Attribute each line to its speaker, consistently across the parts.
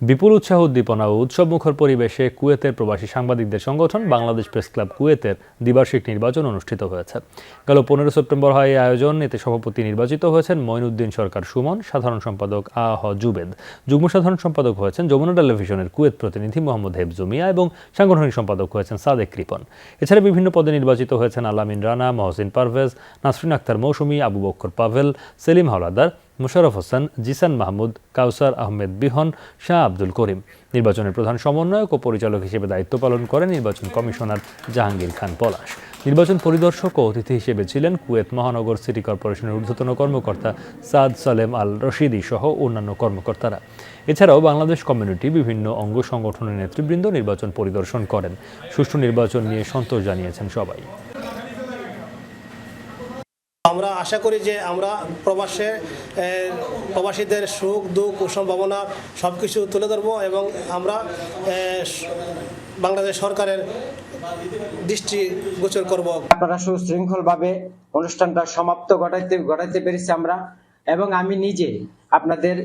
Speaker 1: বিপুল উৎসাহ উদ্দীপনা ও উৎসবমুখর পরিবেশে কুয়েতের প্রবাসী সাংবাদিকদের সংগঠন বাংলাদেশ প্রেস ক্লাব কুয়েতের দ্বিবার্ষিক নির্বাচন অনুষ্ঠিত হয়েছে। গেল 15 সেপ্টেম্বর হয় এই আয়োজন। এতে সভাপতি নির্বাচিত হয়েছেন মঈনুদ্দিন সরকার সুমন, সাধারণ সম্পাদক আহ জুবেদ, যুগ্ম সাধারণ সম্পাদক হয়েছেন যমুনা টেলিভিশনের কুয়েত প্রতিনিধি মোহাম্মদ হেফজু মিয়া এবং সাংগঠনিক সম্পাদক হয়েছেন সাদেক রিপন। এছাড়া বিভিন্ন পদে নির্বাচিত হয়েছেন আলামিন রানা, মহসিন পারভেজ, নাসরিন আক্তার মৌসুমী, আবু বক্কর পাভেল, সেলিম হাওলাদার, মোশাররফ হোসেন, জিসান মাহমুদ, কাউসার আহমেদ বিহন, শাহ আব্দুল করিম। নির্বাচনের প্রধান সমন্বয়ক ও পরিচালক হিসেবে দায়িত্ব পালন করেন নির্বাচন কমিশনার জাহাঙ্গীর খান পলাশ। নির্বাচন পরিদর্শক ও অতিথি হিসেবে ছিলেন কুয়েত মহানগর সিটি কর্পোরেশনের ঊর্ধ্বতন কর্মকর্তা সাদ সালেম আল রশিদি সহ অন্যান্য কর্মকর্তারা। এছাড়াও বাংলাদেশ কমিউনিটি বিভিন্ন অঙ্গ সংগঠনের নেতৃবৃন্দ নির্বাচন পরিদর্শন করেন। সুষ্ঠু নির্বাচন নিয়ে সন্তোষ জানিয়েছেন সবাই।
Speaker 2: আমরা আশা করি যে আমরা প্রবাসীদের সুখ দুঃখ ও সম্ভাবনা সব কিছু তুলে ধরবো এবং আমরা বাংলাদেশ সরকারের দৃষ্টিগোচর করব।
Speaker 3: আপনারা সুশৃঙ্খলভাবে অনুষ্ঠানটা সমাপ্ত ঘটাইতে পেরেছি আমরা, এবং আমি নিজে আপনাদের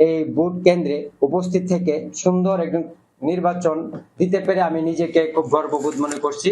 Speaker 3: এই ভোট কেন্দ্রে উপস্থিত থেকে সুন্দর একজন নির্বাচন দিতে পেরে আমি নিজেকে খুব গর্ববোধ মনে করছি।